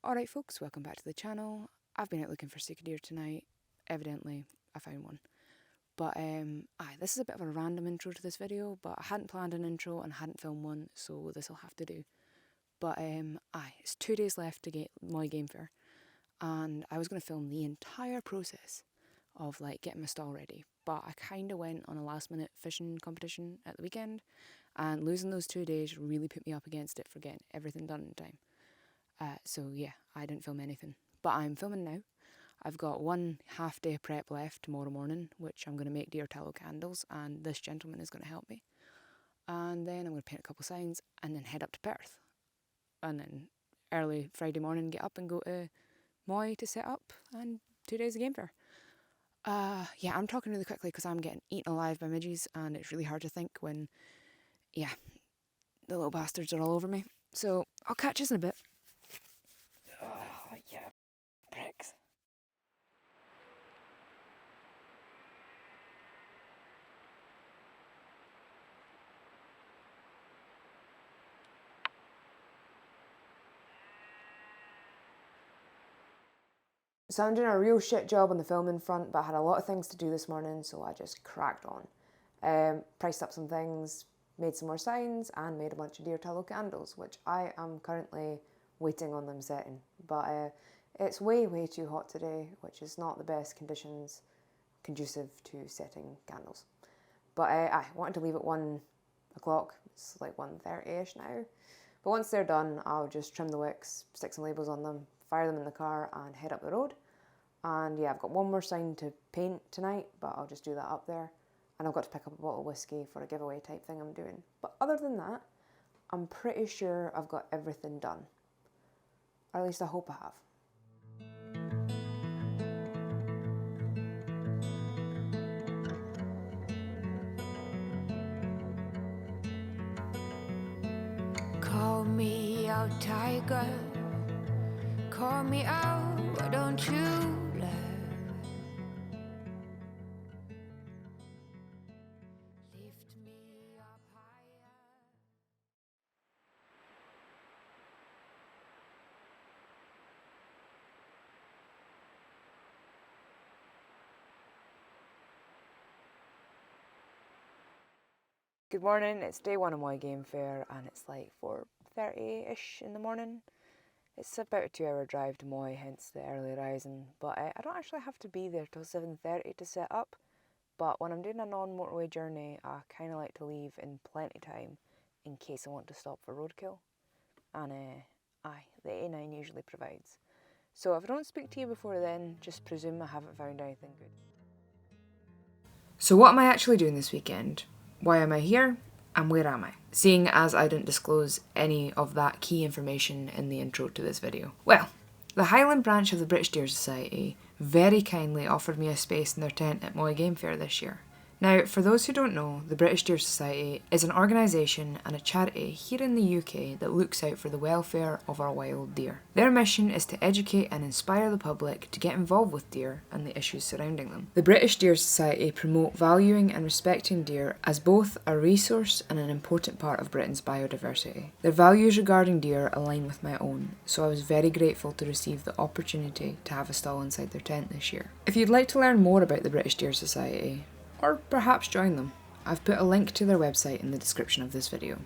Alright folks, welcome back to the channel. I've been out looking for secret deer tonight. Evidently, I found one. But this is a bit of a random intro to this video, but I hadn't planned an intro and hadn't filmed one, so this will have to do. But it's 2 days left to get Moy Game Fair, and I was going to film the entire process of like getting my stall ready, but I kind of went on a last minute fishing competition at the weekend, and losing those 2 days really put me up against it for getting everything done in time. So yeah, I didn't film anything, but I'm filming now. I've got 1 half day prep left tomorrow morning, which I'm going to make deer tallow candles, and this gentleman is going to help me. And then I'm going to paint a couple signs and then head up to Perth. And then early Friday morning get up and go to Moy to set up, and 2 days of Game Fair. Yeah, I'm talking really quickly because I'm getting eaten alive by midges, and it's really hard to think when, yeah, the little bastards are all over me. So I'll catch you in a bit. Oh, yeah, pricks. So I'm doing a real shit job on the filming front, but I had a lot of things to do this morning, so I just cracked on. Priced up some things, made some more signs, and made a bunch of deer tallow candles, which I am currently waiting on them setting. But it's way too hot today, which is not the best conditions conducive to setting candles. But I wanted to leave at 1 o'clock, it's like 1:30ish now. But once they're done, I'll just trim the wicks, stick some labels on them, fire them in the car and head up the road. And yeah, I've got one more sign to paint tonight, but I'll just do that up there. And I've got to pick up a bottle of whiskey for a giveaway type thing I'm doing. But other than that, I'm pretty sure I've got everything done. Or at least I hope I have. Call me out, tiger. Call me out, why don't you love? Lift me up higher. Good morning, it's day 1 of Moy Game Fair, and it's like 4:30ish in the morning. It's about a 2-hour drive to Moy, hence the early rising, but I don't actually have to be there till 7:30 to set up. But when I'm doing a non-motorway journey, I kind of like to leave in plenty time in case I want to stop for roadkill. And the A9 usually provides. So if I don't speak to you before then, just presume I haven't found anything good. So what am I actually doing this weekend? Why am I here? And where am I? Seeing as I didn't disclose any of that key information in the intro to this video. Well, the Highland branch of the British Deer Society very kindly offered me a space in their tent at Moy Game Fair this year. Now, for those who don't know, the British Deer Society is an organisation and a charity here in the UK that looks out for the welfare of our wild deer. Their mission is to educate and inspire the public to get involved with deer and the issues surrounding them. The British Deer Society promote valuing and respecting deer as both a resource and an important part of Britain's biodiversity. Their values regarding deer align with my own, so I was very grateful to receive the opportunity to have a stall inside their tent this year. If you'd like to learn more about the British Deer Society, or perhaps join them, I've put a link to their website in the description of this video.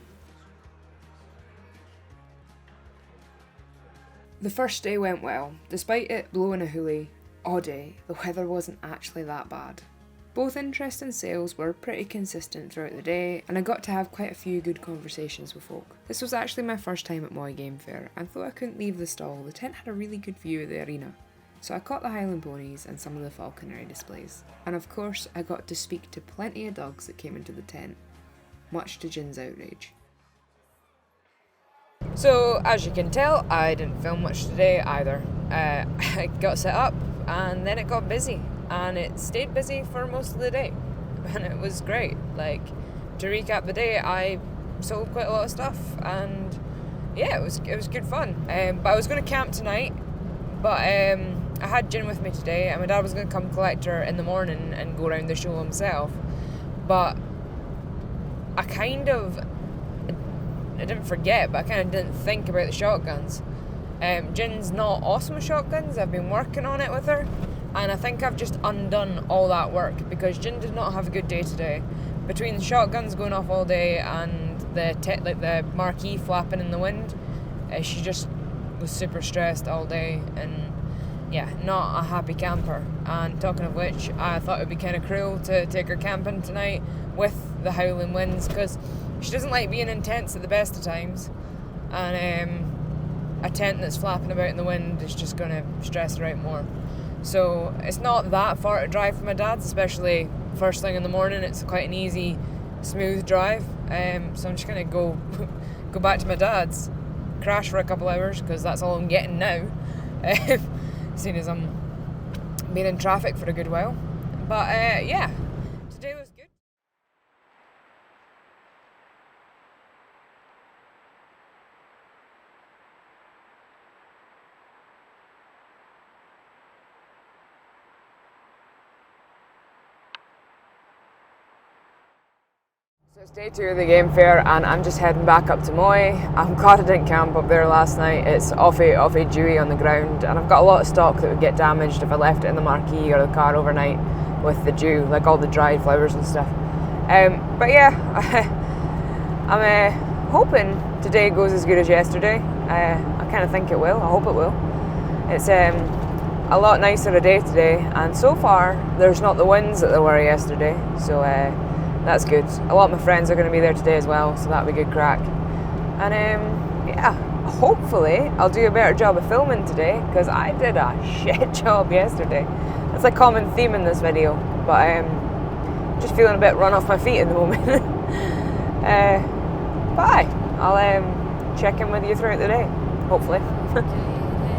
The first day went well. Despite it blowing a hoolie all day, the weather wasn't actually that bad. Both interest and sales were pretty consistent throughout the day, and I got to have quite a few good conversations with folk. This was actually my first time at Moy Game Fair, and though I couldn't leave the stall, the tent had a really good view of the arena. So I caught the Highland ponies and some of the falconry displays. And of course I got to speak to plenty of dogs that came into the tent, much to Jin's outrage. So as you can tell, I didn't film much today either. I got set up and then it got busy, and it stayed busy for most of the day. And it was great. Like, to recap the day, I sold quite a lot of stuff, and yeah, it was good fun. But I was going to camp tonight, but I had Jin with me today, and my dad was going to come collect her in the morning and go around the show himself. But I didn't forget, but I kind of didn't think about the shotguns. Gin's not awesome with shotguns. I've been working on it with her, and I think I've just undone all that work because Gin did not have a good day today. Between the shotguns going off all day and the marquee flapping in the wind, she just was super stressed all day, and yeah, not a happy camper. And talking of which, I thought it would be kind of cruel to take her camping tonight with the howling winds, because she doesn't like being in tents at the best of times, and a tent that's flapping about in the wind is just going to stress her out more. So it's not that far to drive from my dad's, especially first thing in the morning. It's quite an easy, smooth drive. So I'm just going to go back to my dad's, crash for a couple hours, because that's all I'm getting now, seeing as I'm being in traffic for a good while. But yeah, today was good. So it's day 2 of the game fair, and I'm just heading back up to Moy. I'm glad I didn't camp up there last night. It's awfully dewy on the ground, and I've got a lot of stock that would get damaged if I left it in the marquee or the car overnight with the dew, like all the dried flowers and stuff. But yeah, I'm hoping today goes as good as yesterday. I kind of think it will. I hope it will. It's a lot nicer a day today, and so far there's not the winds that there were yesterday, so that's good. A lot of my friends are going to be there today as well, so that'll be good crack. And yeah, hopefully I'll do a better job of filming today, because I did a shit job yesterday. That's a common theme in this video, but I'm just feeling a bit run off my feet at the moment. But I'll check in with you throughout the day, hopefully.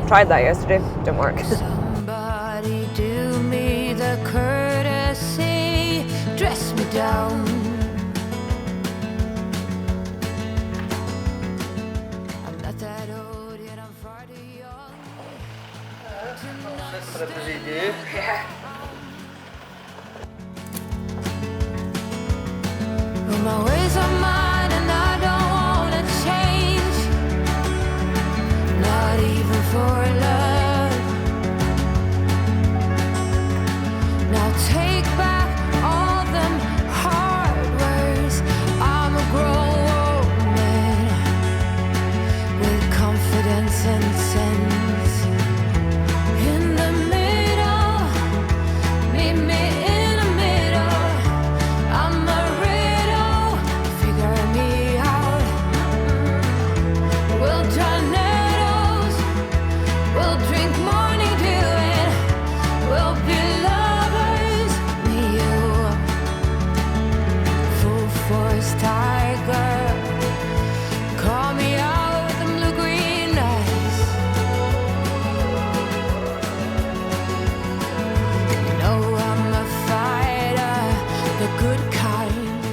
Tried that yesterday, didn't work. Somebody do me the courtesy, dress me down. I'm not that old yet, I'm far too young. For a busy day. Well, my ways are mine and I don't wanna change, not even for love. Now take back all them hard words. I'm a grown woman with confidence and sense. In the middle, meet me in the middle. I'm a riddle, figure me out. We'll tornadoes, we'll drink morning dew, and we'll be lovers, me you. Full force tiger, call me out with them blue-green eyes. You know I'm a fighter, the good kind,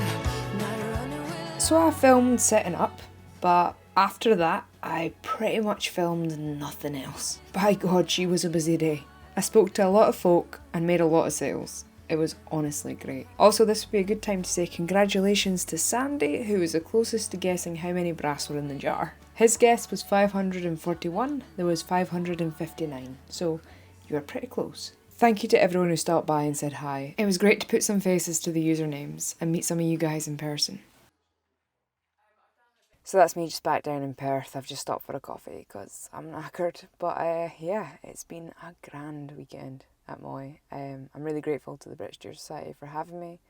not running with. So I filmed setting up, but after that I pretty much filmed nothing else. By God, she was a busy day. I spoke to a lot of folk and made a lot of sales. It was honestly great. Also, this would be a good time to say congratulations to Sandy, who was the closest to guessing how many brass were in the jar. His guess was 541, there was 559, so you were pretty close. Thank you to everyone who stopped by and said hi. It was great to put some faces to the usernames and meet some of you guys in person. So that's me just back down in Perth. I've just stopped for a coffee because I'm knackered. But yeah, it's been a grand weekend at Moy. I'm really grateful to the British Deer Society for having me.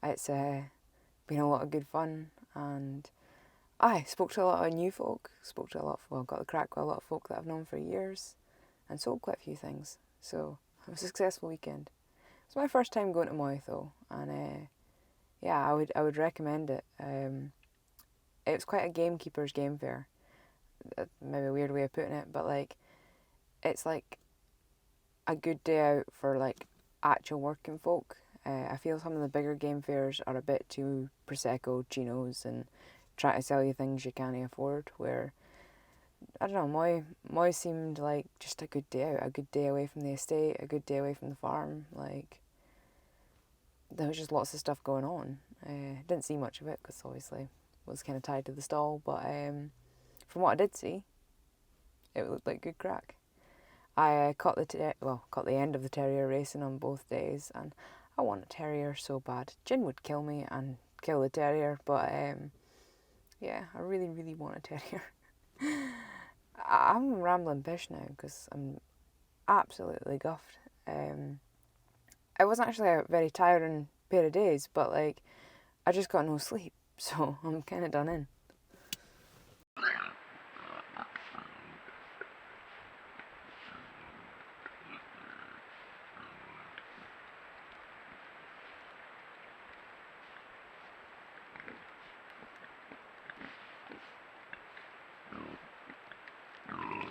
It's been a lot of good fun, and I spoke to a lot of new folk. Got the crack with a lot of folk that I've known for years, and sold quite a few things. So it was a successful weekend. It's my first time going to Moy though, and yeah, I would recommend it. It was quite a gamekeeper's game fair. Maybe a weird way of putting it, but like, it's like a good day out for like actual working folk. I feel some of the bigger game fairs are a bit too prosecco, chinos, and try to sell you things you can't afford. Where I don't know, Moy seemed like just a good day out, a good day away from the estate, a good day away from the farm. Like, there was just lots of stuff going on. Didn't see much of it because obviously was kind of tied to the stall, but from what I did see, it looked like good crack. I caught the end of the terrier racing on both days, and I want a terrier so bad. Jin would kill me and kill the terrier, but yeah, I really, really want a terrier. I'm a rambling fish now because I'm absolutely guffed. It wasn't actually a very tiring pair of days, but like I just got no sleep, so I'm kind of done in.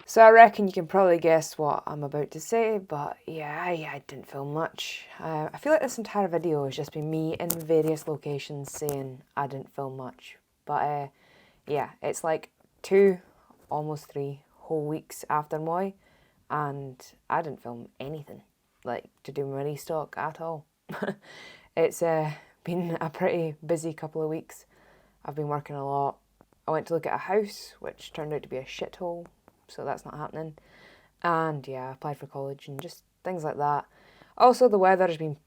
So I reckon you can probably guess what I'm about to say, but yeah, I didn't film much. I feel like this entire video has just been me in various locations saying I didn't film much. But yeah, it's like 2, almost 3 whole weeks after Moy, and I didn't film anything like to do my restock at all. It's been a pretty busy couple of weeks. I've been working a lot. I went to look at a house, which turned out to be a shithole, so that's not happening. And yeah, I applied for college and just things like that. Also, the weather has been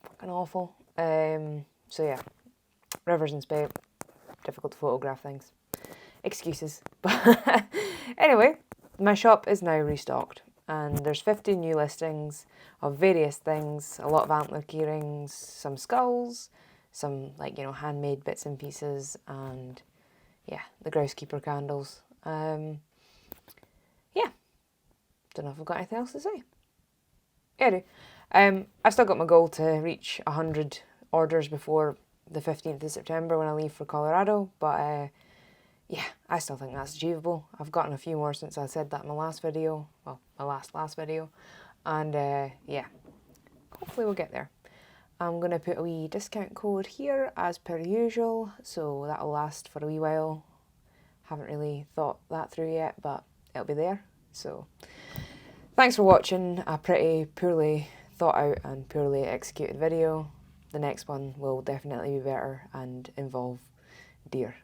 fucking awful. So yeah, rivers in Spain, difficult to photograph things. Excuses. But anyway, my shop is now restocked, and there's 50 new listings of various things. A lot of antler keyrings, some skulls, some like, you know, handmade bits and pieces, and yeah, the Grousekeeper candles. Yeah, don't know if I've got anything else to say. Anyway, I've still got my goal to reach 100 orders before the 15th of September when I leave for Colorado, but yeah, I still think that's achievable. I've gotten a few more since I said that in my last video, well, my last video, and yeah, hopefully we'll get there. I'm going to put a wee discount code here as per usual, so that'll last for a wee while. Haven't really thought that through yet, but it'll be there. So thanks for watching a pretty poorly thought out and poorly executed video. The next one will definitely be better and involve deer.